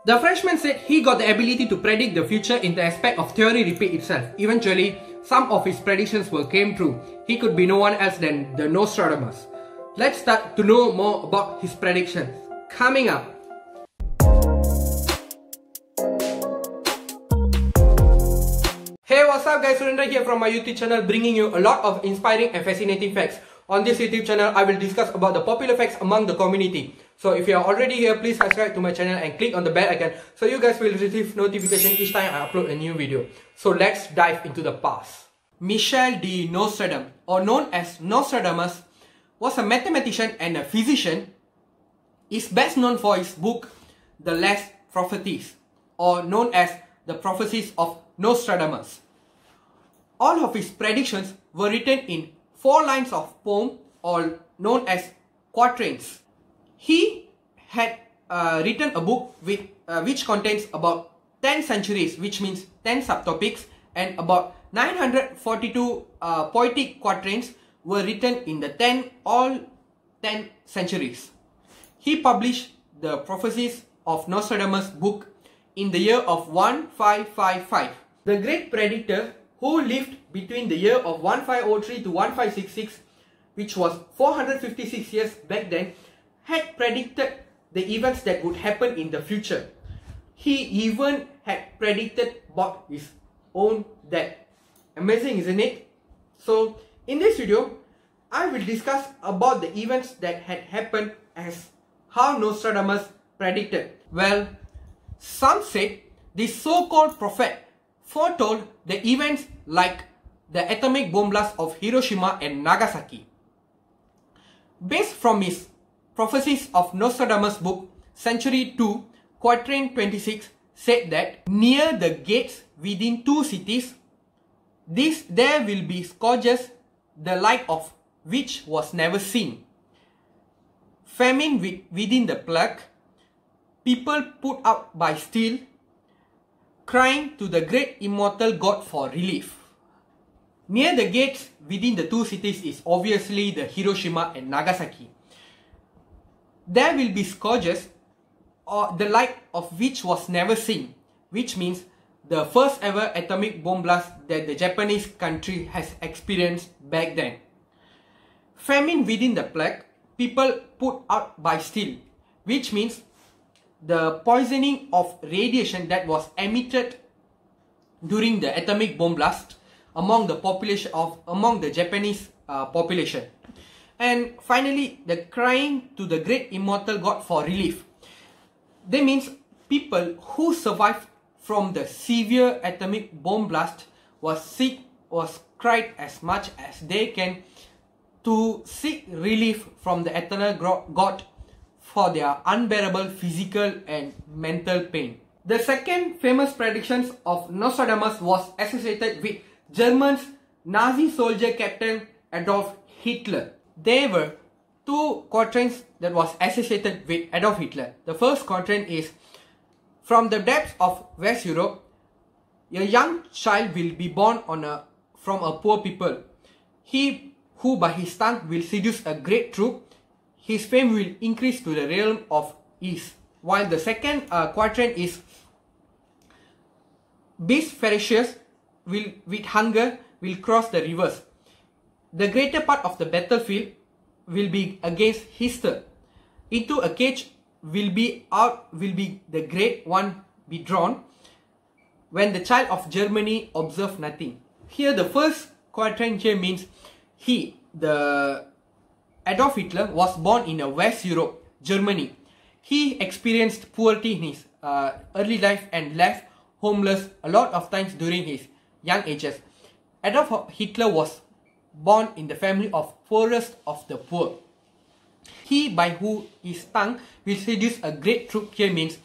The Frenchman said he got the ability to predict the future in the aspect of theory repeat itself. Eventually, some of his predictions came true. He could be no one else than the Nostradamus. Let's start to know more about his predictions. Coming up. Hey, what's up guys, Surendra here from my YouTube channel, bringing you a lot of inspiring and fascinating facts. On this YouTube channel, I will discuss about the popular facts among the community. So if you are already here, please subscribe to my channel and click on the bell icon so you guys will receive notification each time I upload a new video. So let's dive into the past. Michel de Nostradam, or known as Nostradamus, was a mathematician and a physician. Is best known for his book, The Last Prophecies, or known as The Prophecies of Nostradamus. All of his predictions were written in 4 lines of poem, or known as quatrains. He had written a book with, which contains about 10 centuries, which means 10 subtopics, and about 942 poetic quatrains were written in the all 10 centuries. He published the Prophecies of Nostradamus book in the year of 1555. The great predictor who lived between the year of 1503 to 1566, which was 456 years back then, had predicted the events that would happen in the future. He even had predicted about his own death. Amazing, isn't it? So, in this video, I will discuss about the events that had happened as how Nostradamus predicted. Well, some said this so-called prophet foretold the events like the atomic bomb blast of Hiroshima and Nagasaki. Based from his Prophecies of Nostradamus book, Century 2, Quatrain 26 said that near the gates within 2 cities, there will be scourges, the like of which was never seen. Famine within the plague, people put out by steel, crying to the great immortal God for relief. Near the gates within the 2 cities is obviously the Hiroshima and Nagasaki. There will be scourges, or the like of which was never seen, which means the first ever atomic bomb blast that the Japanese country has experienced back then. Famine within the plague, people put out by steel, which means the poisoning of radiation that was emitted during the atomic bomb blast among the Japanese population. And finally, the crying to the great immortal God for relief. That means people who survived from the severe atomic bomb blast was cried as much as they can to seek relief from the eternal God for their unbearable physical and mental pain. The second famous predictions of Nostradamus was associated with German's Nazi soldier captain Adolf Hitler. There were 2 quatrains that was associated with Adolf Hitler. The first quatrain is, from the depths of West Europe, a young child will be born from a poor people. He who by his tongue will seduce a great troop, his fame will increase to the realm of ease. While the second quatrain is, beasts ferocious with hunger will cross the rivers. The greater part of the battlefield will be against Hitler. Into a cage will be the great one be drawn, when the child of Germany observe nothing. Here the first quatrain here means Adolf Hitler was born in West Europe, Germany. He experienced poverty in his early life and left homeless a lot of times during his young ages. Adolf Hitler was born in the family of poorest of the poor. He by who his tongue will seduce a great troop here means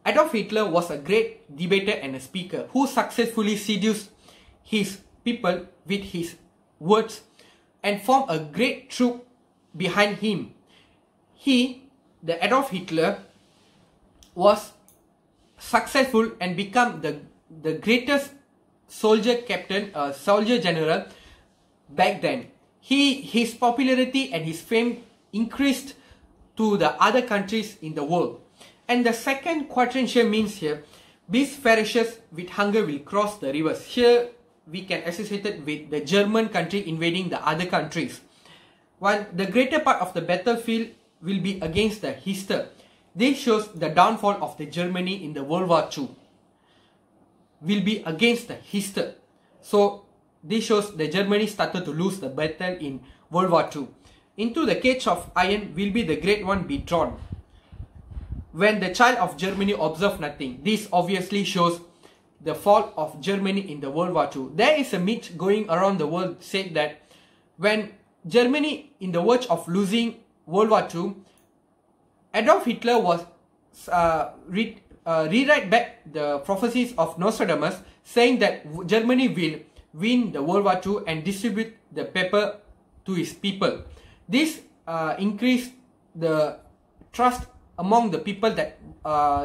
Adolf Hitler was a great debater and a speaker who successfully seduced his people with his words and formed a great troop behind him. The Adolf Hitler, was successful and become the greatest soldier captain, soldier general back then. His popularity and his fame increased to the other countries in the world. And the second quatrain here means here, beasts ferocious with hunger will cross the rivers. Here we can associate it with the German country invading the other countries. While the greater part of the battlefield will be against the Hister. This shows the downfall of the Germany in the World War II. Will be against the Hister. So this shows the Germany started to lose the battle in World War II. Into the cage of iron will be the great one be drawn. When the child of Germany observed nothing. This obviously shows the fall of Germany in the World War II. There is a myth going around the world saying that when Germany in the verge of losing World War II, Adolf Hitler was rewrite back the prophecies of Nostradamus, saying that Germany will win the World War II and distribute the paper to his people. This increased the trust among the people that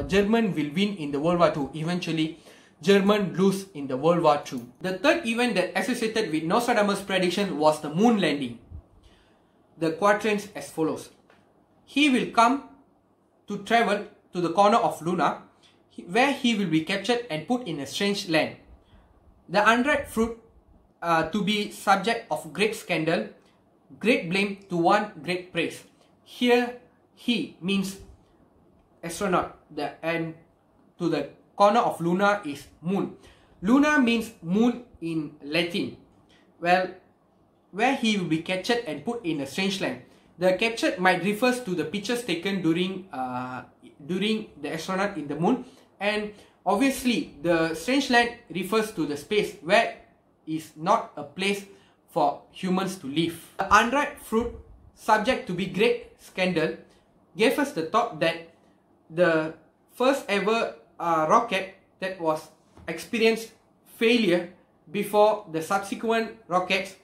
German will win in the World War II. Eventually, German lose in the World War II. The third event that associated with Nostradamus' prediction was the moon landing. The quatrains as follows. He will come to travel to the corner of Luna, where he will be captured and put in a strange land. The unripe fruit to be subject of great scandal, great blame to one great praise. Here, he means astronaut, and to the corner of Luna is moon. Luna means moon in Latin. Well, where he will be captured and put in a strange land. The captured might refers to the pictures taken during the astronaut in the moon, and obviously the strange land refers to the space where is not a place for humans to live. The unripe fruit subject to be great scandal gave us the thought that the first ever rocket that was experienced failure before the subsequent rockets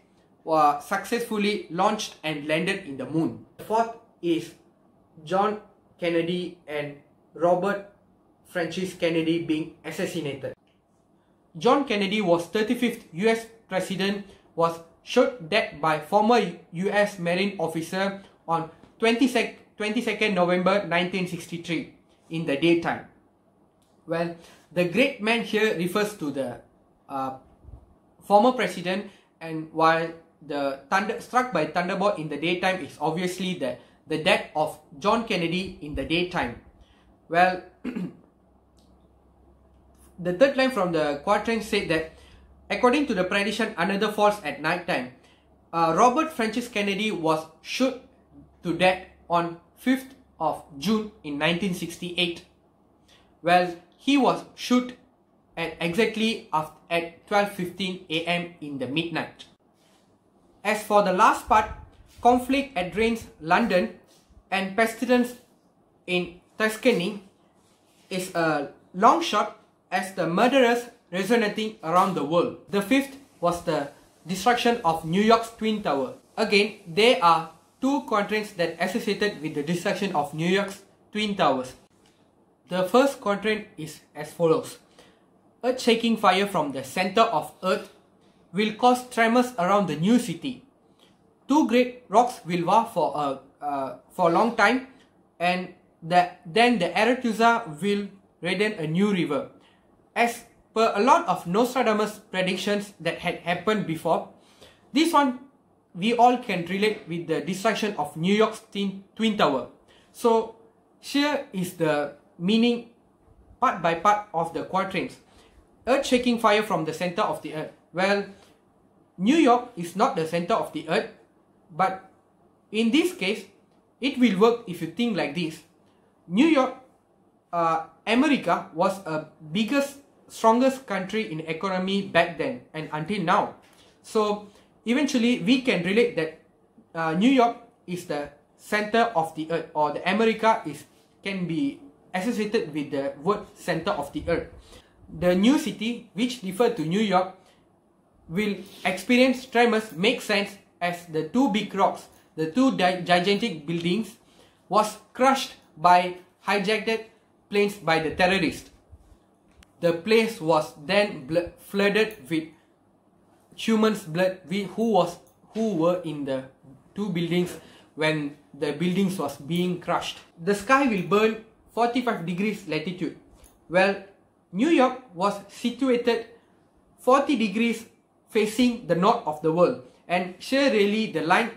were successfully launched and landed in the moon. The fourth is John Kennedy and Robert Francis Kennedy being assassinated. John Kennedy was 35th US President, was shot dead by former US Marine officer on 22nd November 1963 in the daytime. Well, the great man here refers to the former president, and while the struck by thunderbolt in the daytime is obviously the death of John Kennedy in the daytime. Well, the third line from the quatrain said that according to the prediction, another falls at night time. Robert Francis Kennedy was shot to death on 5th of June in 1968. Well, he was shot at exactly at 12:15 AM in the midnight. As for the last part, conflict at drains London and pestilence in Tuscany is a long shot as the murderers resonating around the world. The fifth was the destruction of New York's Twin Tower. Again, there are two quatrains that associated with the destruction of New York's Twin Towers. The first quatrain is as follows. Earth-shaking fire from the center of Earth will cause tremors around the new city. Two great rocks will war for a long time, and then the Arethusa will redden a new river. As per a lot of Nostradamus predictions that had happened before, this one we all can relate with the destruction of New York's Twin Tower. So here is the meaning part by part of the quatrains. Earth-shaking fire from the center of the earth. Well, New York is not the center of the earth, but in this case, it will work if you think like this. New York, America was a biggest, strongest country in economy back then and until now. So eventually we can relate that New York is the center of the earth, or the America can be associated with the word center of the earth. The new city, which refer to New York, will experience tremors, make sense as the two big rocks, the two gigantic buildings, was crushed by hijacked planes by the terrorists. The place was then flooded with humans' blood who were in the two buildings when the buildings was being crushed. The sky will burn 45 degrees latitude. Well, New York was situated 40 degrees facing the north of the world, and here really the line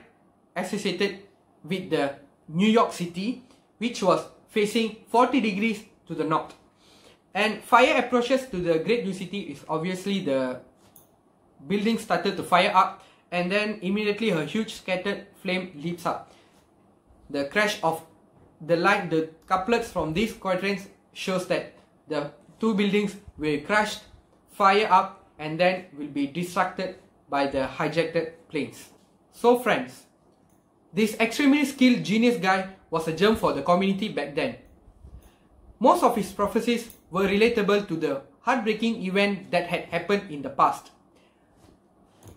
associated with the New York City, which was facing 40 degrees to the north. And fire approaches to the Great New City is obviously the building started to fire up, and then immediately a huge scattered flame leaps up. The crash of the line, the couplets from these quadrants shows that the two buildings will crash, fire up, and then will be destructed by the hijacked planes. So friends, this extremely skilled genius guy was a gem for the community back then. Most of his prophecies were relatable to the heartbreaking event that had happened in the past.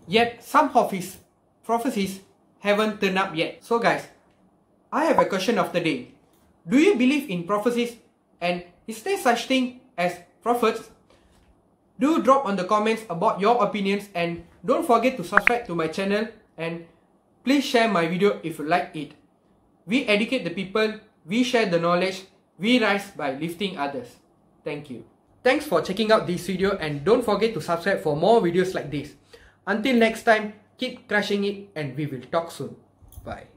Yet some of his prophecies haven't turned up yet. So guys, I have a question of the day. Do you believe in prophecies, and is there such thing as prophets? Do drop on the comments about your opinions, and don't forget to subscribe to my channel, and please share my video if you like it. We educate the people, we share the knowledge, we rise by lifting others. Thank you. Thanks for checking out this video, and don't forget to subscribe for more videos like this. Until next time, keep crushing it, and we will talk soon. Bye.